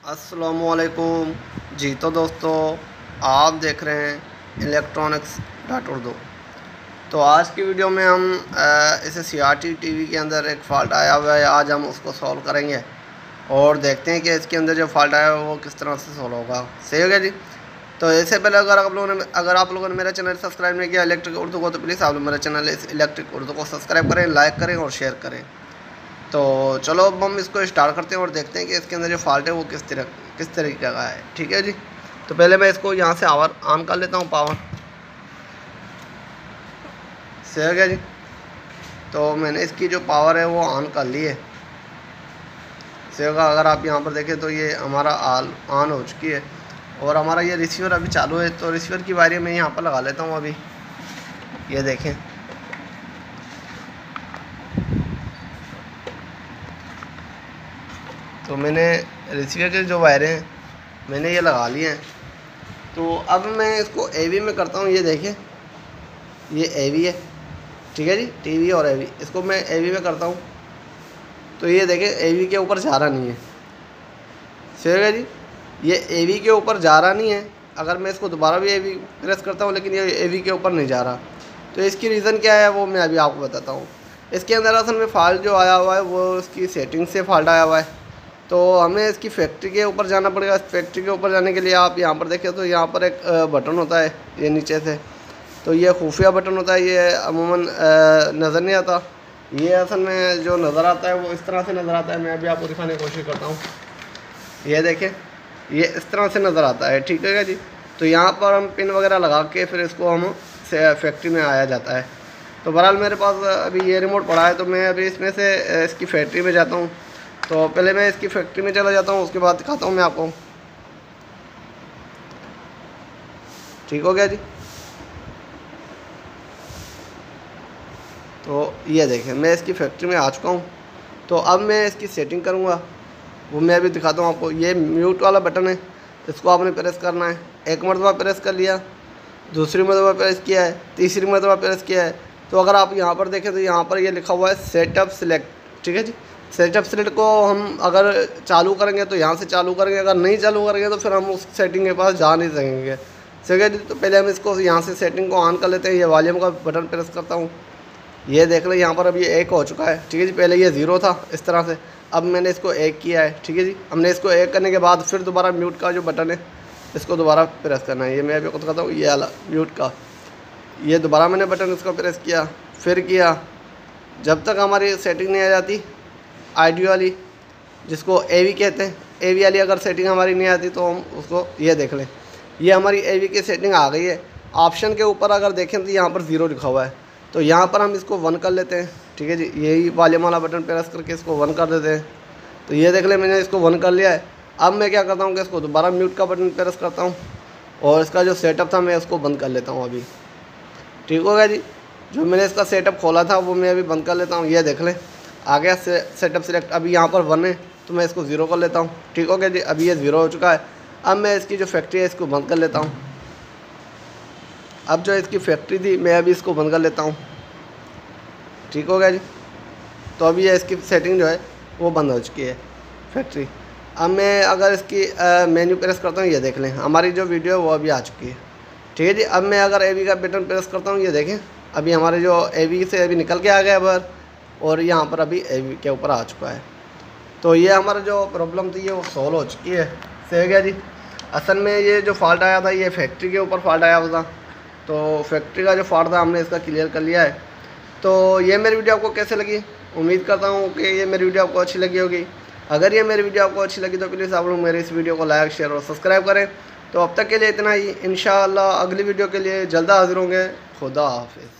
अस्सलामुअलैकुम जी। तो दोस्तों, आप देख रहे हैं इलेक्ट्रॉनिक्स डॉट उर्दू। तो आज की वीडियो में हम इसे CRT टीवी के अंदर एक फ़ॉल्ट आया हुआ है, आज हम उसको सॉल्व करेंगे और देखते हैं कि इसके अंदर जो फ़ॉल्ट आया है वो किस तरह से सॉल्व होगा। सही हो गया जी। तो इससे पहले अगर आप लोगों ने मेरा चैनल सब्सक्राइब नहीं किया इलेक्ट्रिक उर्दू को, तो प्लीज़ आप लोग मेरा चैनल इस इलेक्ट्रिक उर्दू को सब्सक्राइब करें, लाइक करें और शेयर करें। तो चलो अब हम इसको स्टार्ट करते हैं और देखते हैं कि इसके अंदर जो फ़ॉल्ट है वो किस तरीके का है। ठीक है जी। तो पहले मैं इसको यहाँ से ऑन कर लेता हूँ, पावर से हो गया जी। तो मैंने इसकी जो पावर है वो ऑन कर ली है, से होगा। अगर आप यहाँ पर देखें तो ये हमारा ऑन हो चुकी है और हमारा ये रिसीवर अभी चालू है। तो रिसीवर की वायरिंग मैं यहाँ पर लगा लेता हूँ अभी। ये देखें, तो मैंने रिसीवर के जो वायरें हैं मैंने ये लगा लिए हैं। तो अब मैं इसको AV में करता हूँ। ये देखें, ये AV है, ठीक है जी। टीवी और AV, इसको मैं AV में करता हूँ। तो ये देखें AV के ऊपर जा रहा नहीं है, सही है जी। ये AV के ऊपर जा रहा नहीं है। अगर मैं इसको दोबारा भी AV प्रेस करता हूँ लेकिन ये AV के ऊपर नहीं जा रहा। तो इसकी रीज़न क्या है वो मैं अभी आपको बताता हूँ। इसके अंदर असल में फ़ॉल्ट जो आया हुआ है वो इसकी सेटिंग से फ़ॉल्ट आया हुआ है। तो हमें इसकी फैक्ट्री के ऊपर जाना पड़ेगा। फैक्ट्री के ऊपर जाने के लिए आप यहाँ पर देखें तो यहाँ पर एक बटन होता है, ये नीचे से। तो ये खुफिया बटन होता है, ये अमूमन नज़र नहीं आता। ये असल में जो नज़र आता है वो इस तरह से नज़र आता है। मैं अभी आपको दिखाने की कोशिश करता हूँ। ये देखें, ये इस तरह से नज़र आता है, ठीक है जी। तो यहाँ पर हम पिन वगैरह लगा के फिर इसको हम फैक्ट्री में आया जाता है। तो बहरहाल मेरे पास अभी ये रिमोट पड़ा है, तो मैं अभी इसमें से इसकी फैक्ट्री में जाता हूँ। तो पहले मैं इसकी फैक्ट्री में चला जाता हूँ, उसके बाद दिखाता हूँ मैं आपको। ठीक हो गया जी। तो ये देखें, मैं इसकी फैक्ट्री में आ चुका हूँ। तो अब मैं इसकी सेटिंग करूँगा, वो मैं अभी दिखाता हूँ आपको। ये म्यूट वाला बटन है, इसको आपने प्रेस करना है। एक मरतबा प्रेस कर लिया, दूसरी मरतबा प्रेस किया है, तीसरी मरतबा प्रेस किया है। तो अगर आप यहाँ पर देखें तो यहाँ पर ये लिखा हुआ है सेटअप सिलेक्ट, ठीक है जी। सेटअप सिलेक्ट को हम अगर चालू करेंगे तो यहाँ से चालू करेंगे, अगर नहीं चालू करेंगे तो फिर हम उस सेटिंग के पास जा नहीं सकेंगे, ठीक है जी। तो पहले हम इसको यहाँ से सेटिंग को ऑन कर लेते हैं। ये वॉल्यूम का बटन प्रेस करता हूँ। ये देख लें यहाँ पर अब ये 1 हो चुका है, ठीक है जी। पहले ये 0 था इस तरह से, अब मैंने इसको 1 किया है, ठीक है जी। हमने इसको 1 करने के बाद फिर दोबारा म्यूट का जो बटन है इसको दोबारा प्रेस करना है। ये मैं अभी कहता हूँ, ये वाला म्यूट का, ये दोबारा मैंने बटन इसको प्रेस किया, फिर किया, जब तक हमारी सेटिंग नहीं आ जाती ID वाली, जिसको AV कहते हैं। AV वाली अगर सेटिंग हमारी नहीं आती तो हम उसको, ये देख लें, ये हमारी AV की सेटिंग आ गई है। ऑप्शन के ऊपर अगर देखें तो यहाँ पर 0 लिखा हुआ है, तो यहाँ पर हम इसको 1 कर लेते हैं, ठीक है जी। यही वॉल्यूम वाला बटन प्रेस करके इसको 1 कर देते हैं। तो ये देख लें, मैंने इसको 1 कर लिया है। अब मैं क्या करता हूँ कि इसको दोबारा म्यूट का बटन प्रेस करता हूँ और इसका जो सेटअप था मैं उसको बंद कर लेता हूँ अभी। ठीक हो गया जी। जो मैंने इसका सेटअप खोला था वो मैं अभी बंद कर लेता हूँ। ये देख लें, आ गया सेटअप सिलेक्ट। अभी यहाँ पर 1 है तो मैं इसको 0 कर लेता हूँ। ठीक हो गया जी। अभी ये 0 हो चुका है। अब मैं इसकी जो फैक्ट्री है इसको बंद कर लेता हूँ। अब जो इसकी फैक्ट्री थी मैं अभी इसको बंद कर लेता हूँ। ठीक हो गया जी। तो अभी ये इसकी सेटिंग जो है वो बंद हो चुकी है, फैक्ट्री। अब मैं अगर इसकी मेन्यू प्रेस करता हूँ, ये देख लें हमारी जो वीडियो है वो अभी आ चुकी है, ठीक है जी। अब मैं अगर AV का बटन प्रेस करता हूँ, ये देखें अभी हमारे जो AV से अभी निकल के आ गया बाहर और यहाँ पर अभी AV के ऊपर आ चुका है। तो ये हमारा जो प्रॉब्लम थी ये वो सॉल्व हो चुकी है, सही हो गया जी। असल में ये जो फॉल्ट आया था ये फैक्ट्री के ऊपर फॉल्ट आया हुआ था। तो फैक्ट्री का जो फॉल्ट था हमने इसका क्लियर कर लिया है। तो ये मेरी वीडियो आपको कैसे लगी, उम्मीद करता हूँ कि ये मेरी वीडियो आपको अच्छी लगी होगी। अगर ये मेरी वीडियो आपको अच्छी लगी तो प्लीज़ आप लोग मेरे इस वीडियो को लाइक, शेयर और सब्सक्राइब करें। तो अब तक के लिए इतना ही। इंशाअल्लाह अगली वीडियो के लिए जल्द हाजिर होंगे। खुदा हाफिज़।